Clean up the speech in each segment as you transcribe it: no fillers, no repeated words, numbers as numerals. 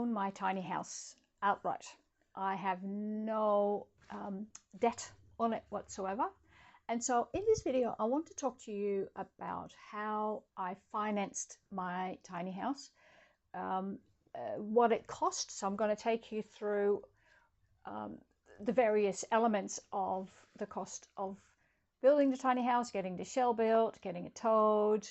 own my tiny house outright. I have no debt on it whatsoever. And so in this video, I want to talk to you about how I financed my tiny house, what it cost. So I'm going to take you through the various elements of the cost of building the tiny house, getting the shell built, getting it towed,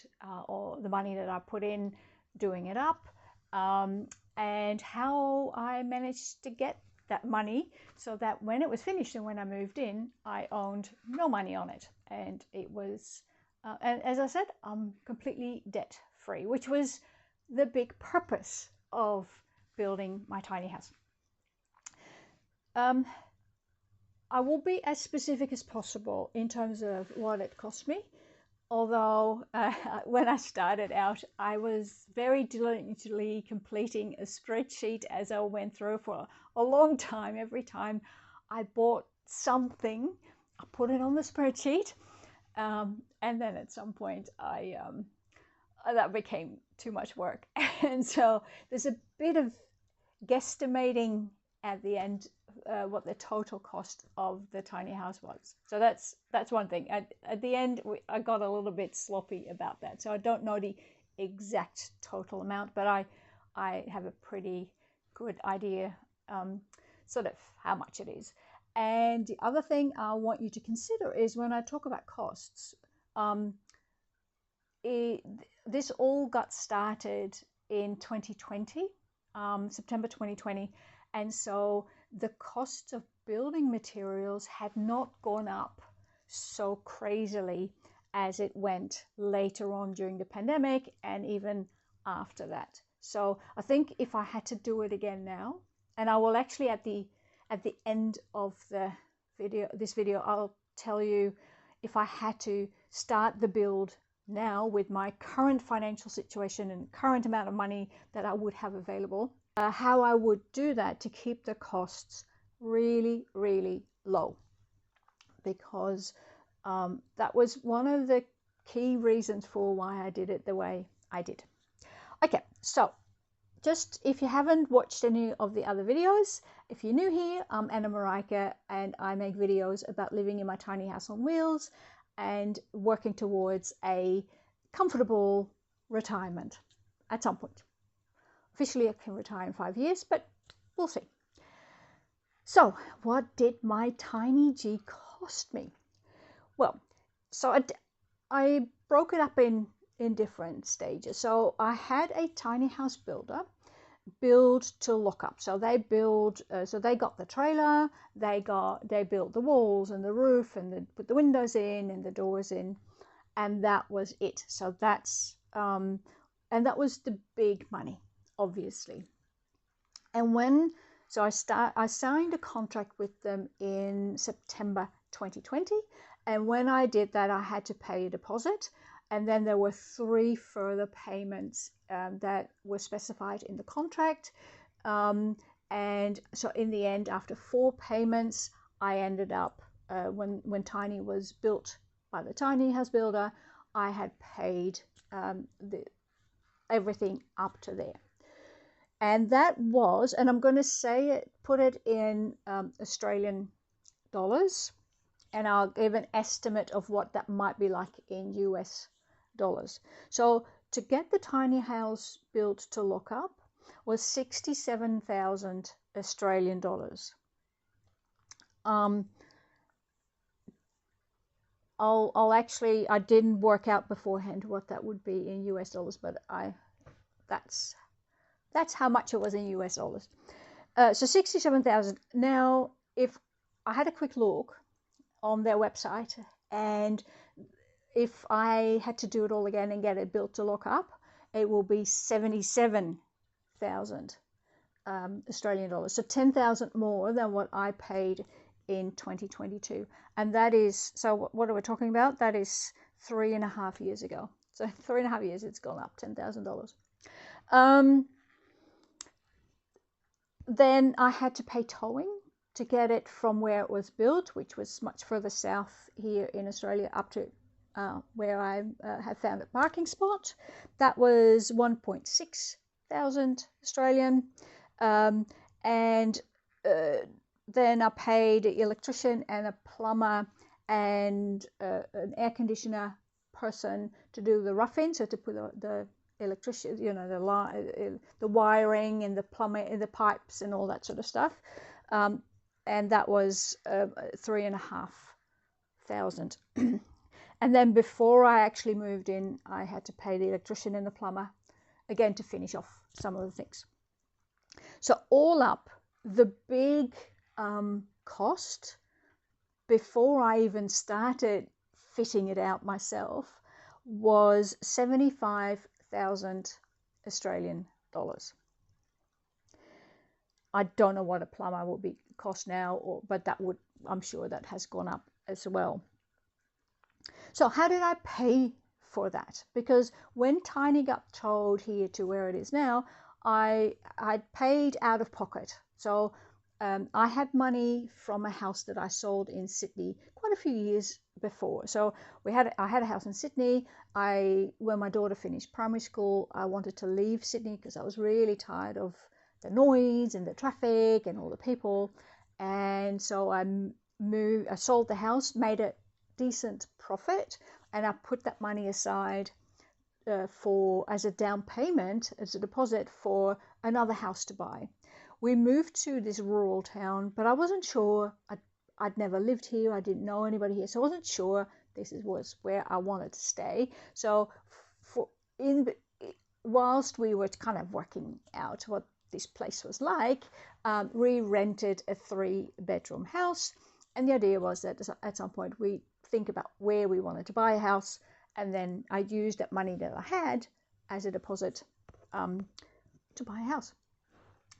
or the money that I put in doing it up, and how I managed to get that money so that when it was finished and when I moved in, I owned no money on it. And it was, and as I said, I'm completely debt free, which was the big purpose of building my tiny house. I will be as specific as possible in terms of what it cost me. Although when I started out, I was very diligently completing a spreadsheet as I went through for a long time. Every time I bought something, I put it on the spreadsheet. And then at some point, that became too much work. And so there's a bit of guesstimating at the end what the total cost of the tiny house was. So that's one thing. At the end, I got a little bit sloppy about that. So I don't know the exact total amount, but I have a pretty good idea sort of how much it is. And the other thing I want you to consider is when I talk about costs, this all got started in 2020, September 2020. And so the cost of building materials had not gone up so crazily as it went later on during the pandemic and even after that. So I think if I had to do it again now, and I will actually at the end of this video, I'll tell you if I had to start the build now with my current financial situation and current amount of money that I would have available, how I would do that to keep the costs really, really low, because that was one of the key reasons for why I did it the way I did. Okay, so just if you haven't watched any of the other videos, if you're new here, I'm Anna Marika, and I make videos about living in my tiny house on wheels and working towards a comfortable retirement at some point. Officially, I can retire in 5 years, but we'll see. So what did my tiny G cost me? Well, so I broke it up in different stages. So I had a tiny house builder build to lock up. So they build, so they got the trailer, they built the walls and the roof, and they put the windows in and the doors in, and that was it. So that's and that was the big money, obviously. And so I signed a contract with them in September 2020, and when I did that, I had to pay a deposit, and then there were 3 further payments that were specified in the contract. And so in the end, after 4 payments, I ended up, when Tiny was built by the tiny house builder, I had paid everything up to there. And that was, and I'm going to say it, put it in Australian dollars, and I'll give an estimate of what that might be like in US dollars. So to get the tiny house built to lock up was 67,000 Australian dollars. I'll actually, I didn't work out beforehand what that would be in US dollars, but that's how much it was in US dollars. So 67,000. Now, if I had a quick look on their website, and if I had to do it all again and get it built to lock up, it will be 77,000 Australian dollars. So 10,000 more than what I paid in 2022. And that is, so what are we talking about? That is 3.5 years ago. So 3.5 years, it's gone up $10,000. Then I had to pay towing to get it from where it was built, which was much further south here in Australia, up to where I have found a parking spot. That was 1.6 thousand Australian. And then I paid an electrician and a plumber and an air conditioner person to do the rough-in, so to put the electrician, the wiring and the plumbing and the pipes and all that sort of stuff. And that was $3,500. And then before I actually moved in, I had to pay the electrician and the plumber again to finish off some of the things. So all up, the big cost before I even started fitting it out myself was 75,000 Australian dollars. I don't know what a plumber will be cost now, but I'm sure that has gone up as well. So how did I pay for that? Because when Tiny got towed here to where it is now, I paid out of pocket. So I had money from a house that I sold in Sydney quite a few years before. So I had a house in Sydney. When my daughter finished primary school, I wanted to leave Sydney because I was really tired of the noise and the traffic and all the people. And so I sold the house, made a decent profit, and I put that money aside as a down payment, as a deposit for another house to buy. We moved to this rural town, but I wasn't sure. I'd never lived here. I didn't know anybody here, so I wasn't sure this was where I wanted to stay. So whilst we were kind of working out what this place was like, we rented a 3-bedroom house, and the idea was that at some point we think about where we wanted to buy a house, and then I used that money that I had as a deposit to buy a house.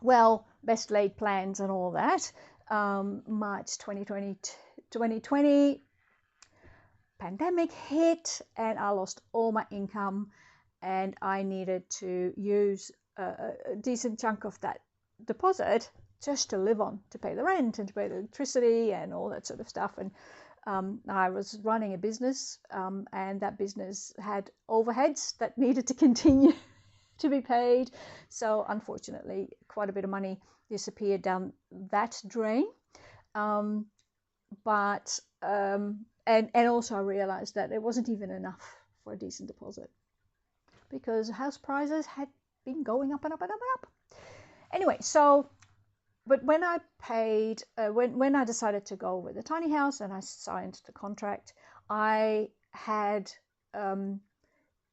Well, best laid plans and all that. March 2020, pandemic hit, and I lost all my income, and I needed to use a decent chunk of that deposit just to live on, to pay the rent and to pay the electricity and all that sort of stuff. And I was running a business, and that business had overheads that needed to continue to be paid. So unfortunately, quite a bit of money disappeared down that drain. And also I realized that it wasn't even enough for a decent deposit because house prices had been going up and up and up and up. Anyway, but when I paid, when I decided to go with the tiny house and I signed the contract, I had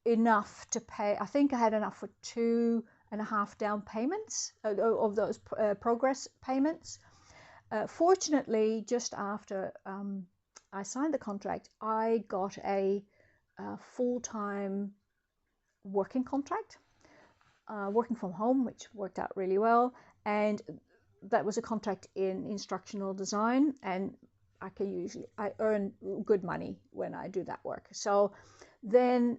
enough to pay. I think I had enough for 2.5 down payments of those progress payments. Fortunately, just after I signed the contract, I got a full-time working contract, working from home, which worked out really well. And that was a contract in instructional design, and I earn good money when I do that work. So then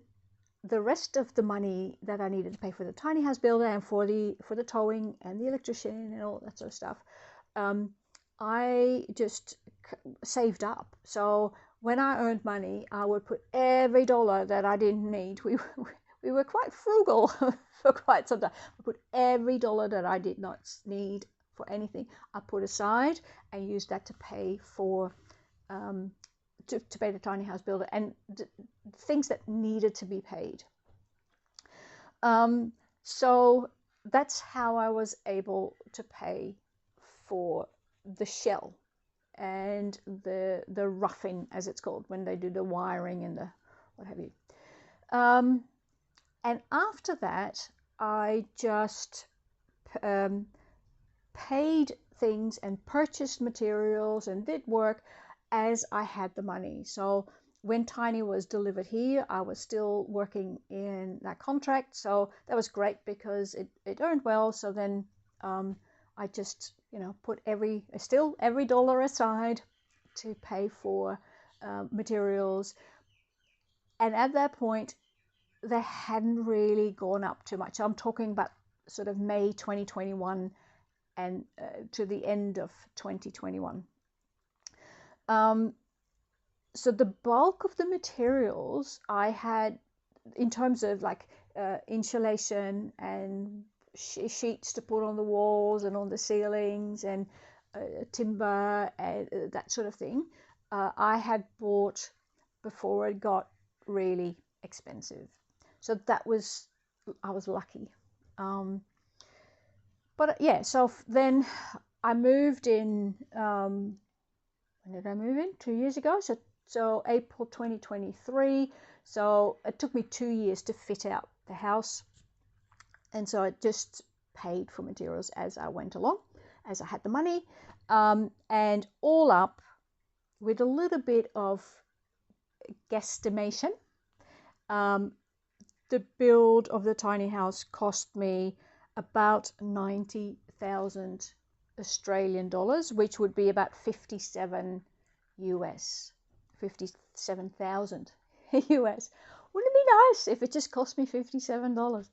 the rest of the money that I needed to pay for the tiny house builder and for the towing and the electrician and all that sort of stuff, I just saved up. So when I earned money, I would put every dollar that I didn't need. We were quite frugal for quite some time. I put every dollar that I did not need for anything, I put aside and used that to pay for to pay the tiny house builder and things that needed to be paid. So that's how I was able to pay for the shell and the roughing, as it's called, when they do the wiring and the what have you. And after that, I just paid things and purchased materials and did work as I had the money. So when Tiny was delivered here, I was still working in that contract. So that was great because it earned well. So then I just, put every dollar aside to pay for materials. And at that point, they hadn't really gone up too much. I'm talking about sort of May 2021 and to the end of 2021. So the bulk of the materials I had in terms of like insulation and sheets to put on the walls and on the ceilings, and timber and that sort of thing, I had bought before it got really expensive. So I was lucky. But yeah, so then I moved in, when did I move in? 2 years ago. So April 2023. So it took me 2 years to fit out the house. And so I just paid for materials as I went along, as I had the money. And all up, with a little bit of guesstimation, the build of the tiny house cost me about 90,000 Australian dollars, which would be about 57 US, 57,000 US. Wouldn't it be nice if it just cost me $57?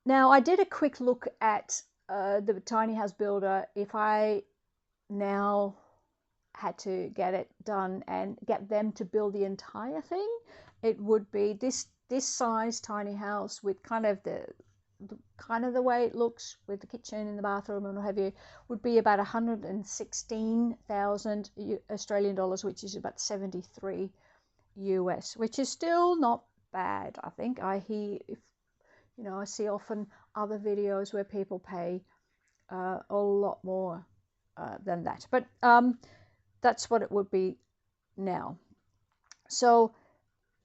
Now, I did a quick look at the tiny house builder. If I now had to get it done and get them to build the entire thing, it would be this size tiny house with kind of the way it looks, with the kitchen and the bathroom and what have you, would be about 116,000 Australian dollars, which is about 73 US, which is still not bad. I think I see often other videos where people pay a lot more than that, but that's what it would be now. So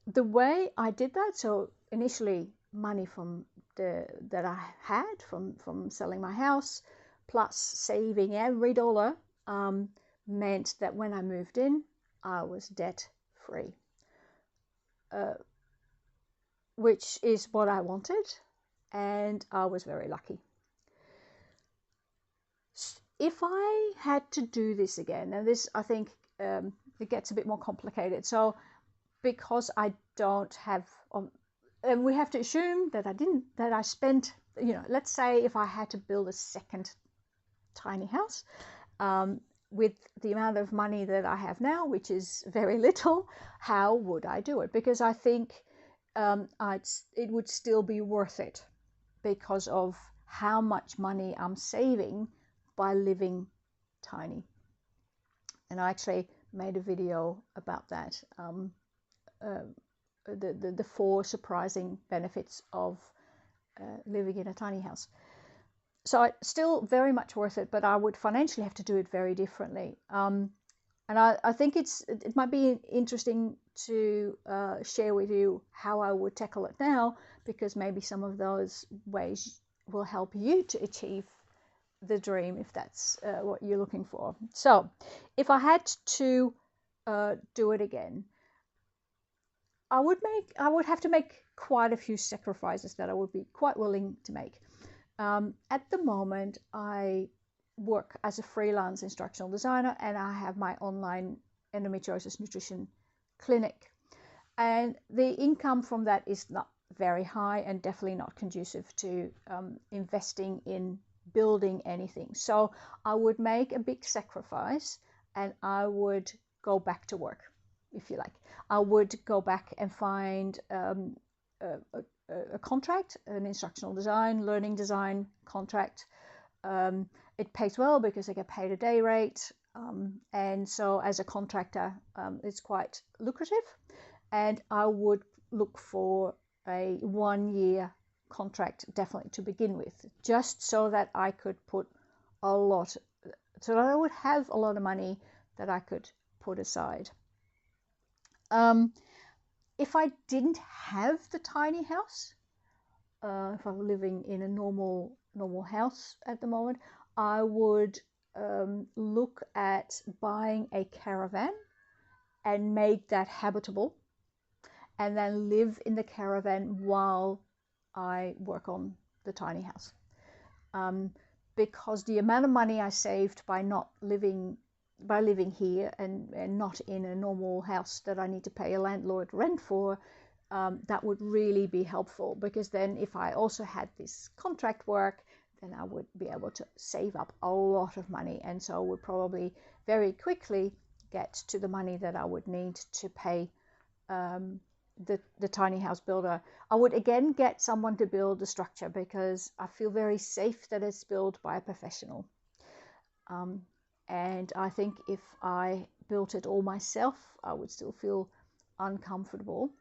the way I did that, so initially money that I had from selling my house, plus saving every dollar, meant that when I moved in, I was debt free, which is what I wanted, and I was very lucky. If I had to do this again, and this, I think, it gets a bit more complicated. So because I don't have, and we have to assume that I spent, let's say if I had to build a second tiny house, with the amount of money that I have now, which is very little, how would I do it? Because I think it would still be worth it because of how much money I'm saving by living tiny. And I actually made a video about that, the 4 surprising benefits of living in a tiny house. So it's still very much worth it, but I would financially have to do it very differently. And I think it might be interesting to share with you how I would tackle it now, because maybe some of those ways will help you to achieve the dream, if that's what you're looking for. So if I had to do it again, I would have to make quite a few sacrifices that I would be quite willing to make. At the moment, I work as a freelance instructional designer, and I have my online endometriosis nutrition clinic, and the income from that is not very high and definitely not conducive to investing in building anything. So I would make a big sacrifice, and I would go back to work, if you like. I would go back and find a contract, an instructional design, learning design contract. It pays well because I get paid a day rate, and so as a contractor, it's quite lucrative. And I would look for a 1-year contract, definitely to begin with, just so that I could put so that I would have a lot of money that I could put aside. If I didn't have the tiny house, if I were living in a normal house at the moment, I would look at buying a caravan and make that habitable, and then live in the caravan while I work on the tiny house. Because the amount of money I saved by living here and not in a normal house that I need to pay a landlord rent for, that would really be helpful, because then if I also had this contract work, then I would be able to save up a lot of money, and so I would probably very quickly get to the money that I would need to pay the tiny house builder. I would again get someone to build the structure because I feel very safe that it's built by a professional. And I think if I built it all myself, I would still feel uncomfortable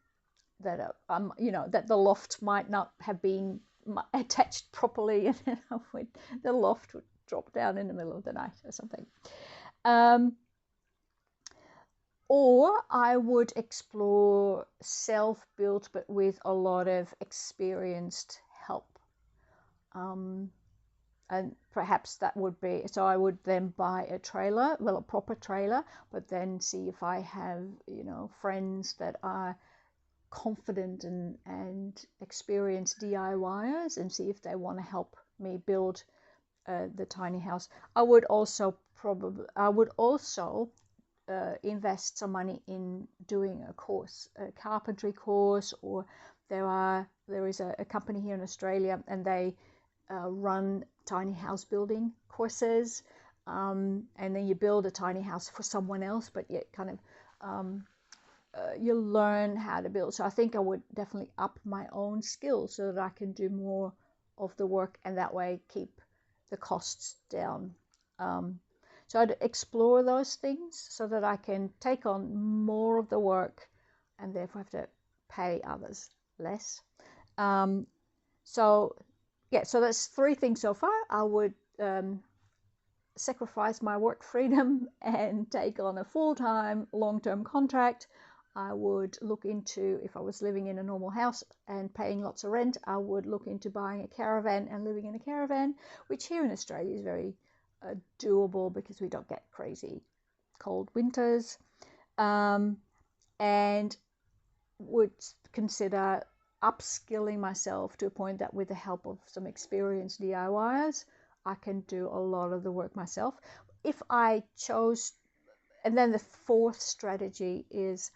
that that the loft might not have been attached properly, and then the loft would drop down in the middle of the night or something. Or I would explore self-built, but with a lot of experienced help. And perhaps that would be, so I would then buy a trailer, well, a proper trailer, but then see if I have, friends that are confident and experienced DIYers, and see if they want to help me build the tiny house. I would also invest some money in doing a course, a carpentry course, or there is a company here in Australia, and they run tiny house building courses, and then you build a tiny house for someone else, but yet kind of you learn how to build. So I think I would definitely up my own skills so that I can do more of the work, and that way keep the costs down. So I'd explore those things so that I can take on more of the work and therefore have to pay others less. So that's 3 things so far. I would sacrifice my work freedom and take on a full-time, long-term contract. I would look into, if I was living in a normal house and paying lots of rent, I would look into buying a caravan and living in a caravan, which here in Australia is very doable because we don't get crazy cold winters, and would consider upskilling myself to a point that with the help of some experienced DIYers, I can do a lot of the work myself. If I chose, and then the 4th strategy is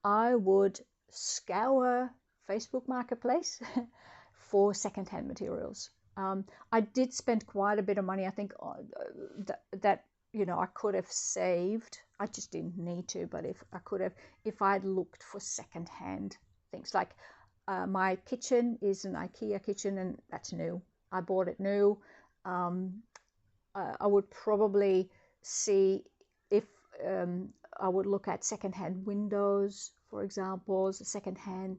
I would scour Facebook Marketplace for secondhand materials. I did spend quite a bit of money, I think, that I could have saved. I just didn't need to, but if I'd looked for secondhand things, like my kitchen is an IKEA kitchen, and that's new. I bought it new. I would probably see if I would look at secondhand windows, for example, secondhand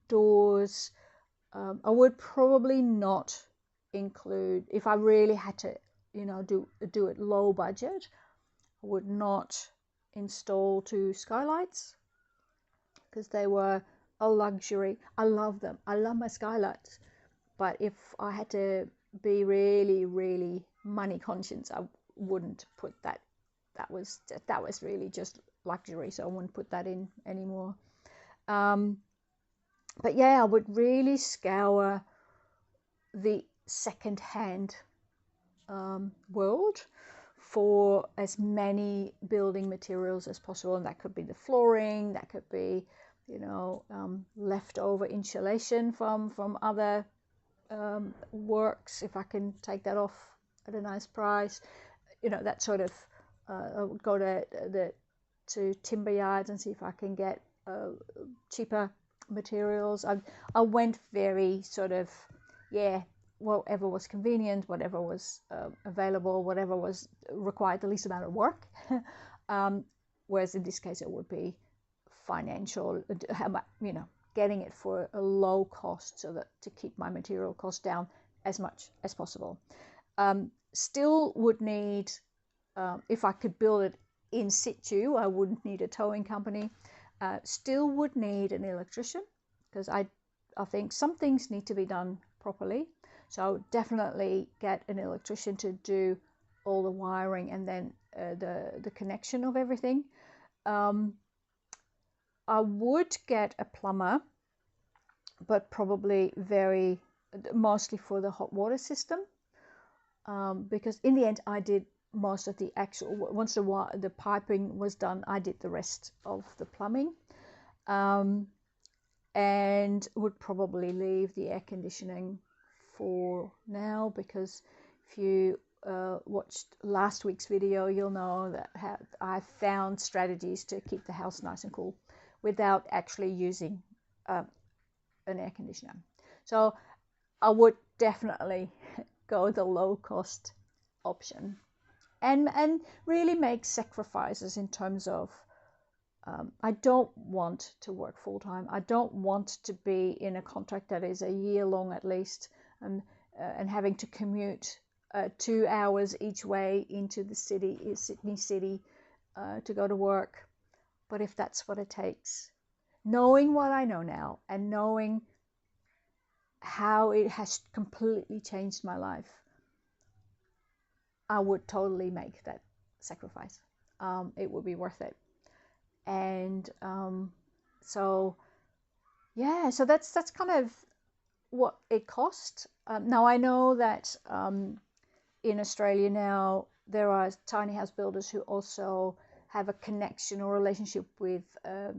doors. I would probably not include, if I really had to, do it low budget, I would not install 2 skylights because they were a luxury. I love them. I love my skylights. But if I had to be really, really money conscious, I wouldn't put that. That was really just luxury, so I wouldn't put that in anymore. But yeah, I would really scour the second-hand world for as many building materials as possible, and that could be the flooring, that could be leftover insulation from other works, if I can take that off at a nice price, that sort of. I would go to timber yards and see if I can get cheaper materials. I went very sort of, whatever was convenient, whatever was available, whatever was required the least amount of work. Whereas in this case, it would be financial, getting it for a low cost so that to keep my material cost down as much as possible. Still would need, if I could build it in situ, I wouldn't need a towing company. Still would need an electrician, because I think some things need to be done properly. So I would definitely get an electrician to do all the wiring and then the connection of everything. I would get a plumber, but probably mostly for the hot water system, because in the end I did most of the actual, once the piping was done, I did the rest of the plumbing, and would probably leave the air conditioning for now, because if you watched last week's video, you'll know that I found strategies to keep the house nice and cool without actually using an air conditioner. So I would definitely go the low cost option, and really make sacrifices in terms of I don't want to work full time. I don't want to be in a contract that is a year long at least, and having to commute 2 hours each way into the city, Sydney City, to go to work. But if that's what it takes, knowing what I know now and knowing how it has completely changed my life, I would totally make that sacrifice. It would be worth it. And so yeah, so that's kind of what it cost. Now I know that in Australia now there are tiny house builders who also have a connection or relationship with a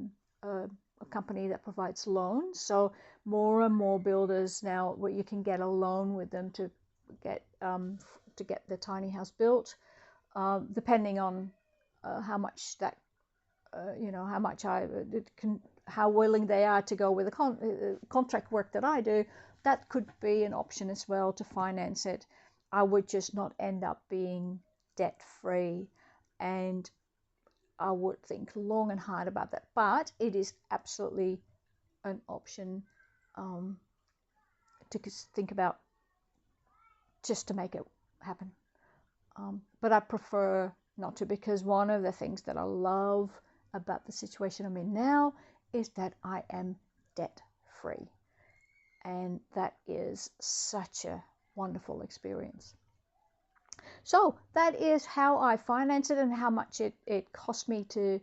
company that provides loans. So more and more builders now, where you can get a loan with them to get the tiny house built, depending on how much that how much how willing they are to go with the contract work that I do. That could be an option as well to finance it. I would just not end up being debt free, and I would think long and hard about that. But it is absolutely an option to think about, just to make it happen. But I prefer not to, because one of the things that I love about the situation I'm in now is that I am debt free, and that is such a wonderful experience. So that is how I finance it and how much it cost me to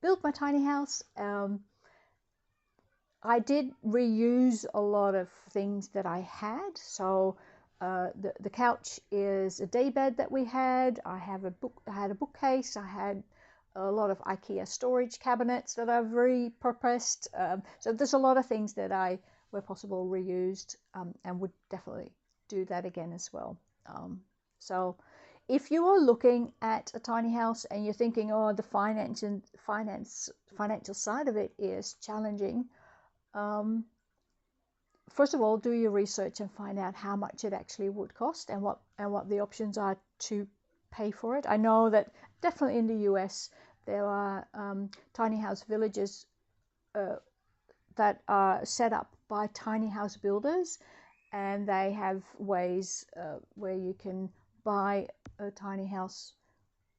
build my tiny house. I did reuse a lot of things that I had. So the couch is a day bed that we had. I had a bookcase. I had a lot of IKEA storage cabinets that I've repurposed. So there's a lot of things that I, where possible, reused, and would definitely do that again as well. So if you are looking at a tiny house and you're thinking, oh, the financial side of it is challenging, first of all, do your research and find out how much it actually would cost and what the options are to pay for it. I know that definitely in the US there are tiny house villages that are set up by tiny house builders, and they have ways where you can buy a tiny house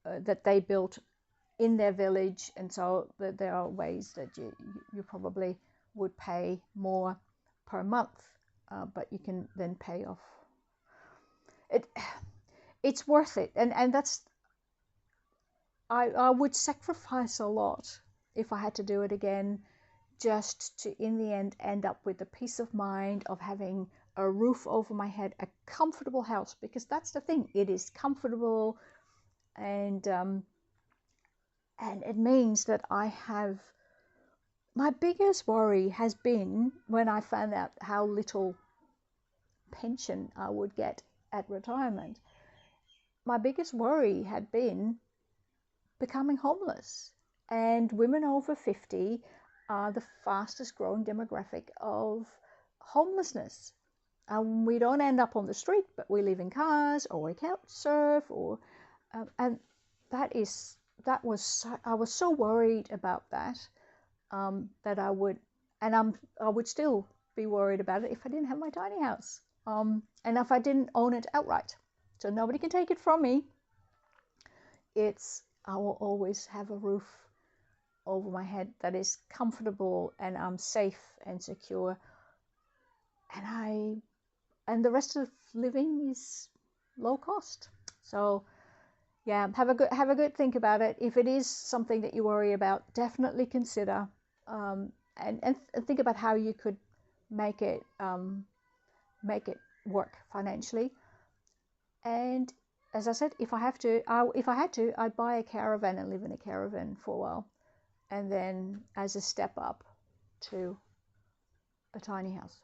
that they built in their village, and so there are ways that you probably would pay more per month, but you can then pay off it. It's worth it, and that's, I would sacrifice a lot if I had to do it again, just to in the end up with the peace of mind of having a roof over my head, a comfortable house, because that's the thing, it is comfortable, and it means that I have, my biggest worry has been when I found out how little pension I would get at retirement. My biggest worry had been becoming homeless, and women over 50 are the fastest growing demographic of homelessness. We don't end up on the street, but we live in cars, or we couch surf, or and I was so worried about that, that I would still be worried about it if I didn't have my tiny house, and if I didn't own it outright. So nobody can take it from me. I will always have a roof over my head that is comfortable, and I'm safe and secure, and the rest of living is low cost. So yeah, have a good think about it. If it is something that you worry about, definitely consider, and think about how you could make it work financially. And as I said, if I had to, I'd buy a caravan and live in a caravan for a while, and then as a step up to a tiny house.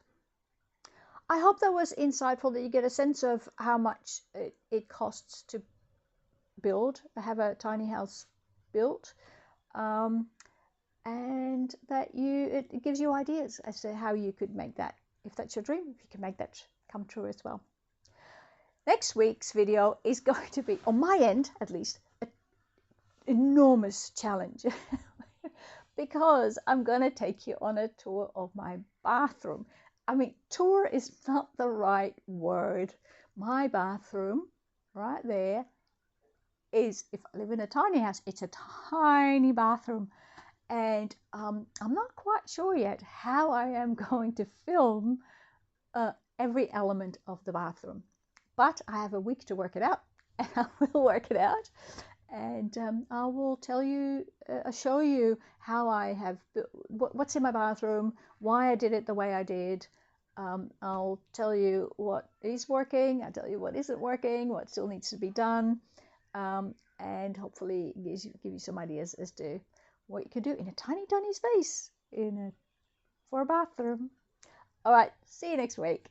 I hope that was insightful, that you get a sense of how much it costs to have a tiny house built. and that it gives you ideas as to how you could make that, if that's your dream, if you can make that come true as well. Next week's video is going to be, on my end at least, an enormous challenge because I'm going to take you on a tour of my bathroom. I mean, tour is not the right word. My bathroom right there is, if I live in a tiny house, it's a tiny bathroom. And I'm not quite sure yet how I am going to film every element of the bathroom. But I have a week to work it out, and I will work it out. And I will tell you, show you how I have, what's in my bathroom, why I did it the way I did. I'll tell you what is working, I'll tell you what isn't working, what still needs to be done, and hopefully give you some ideas as to what you could do in a tiny, tiny space for a bathroom. All right, see you next week.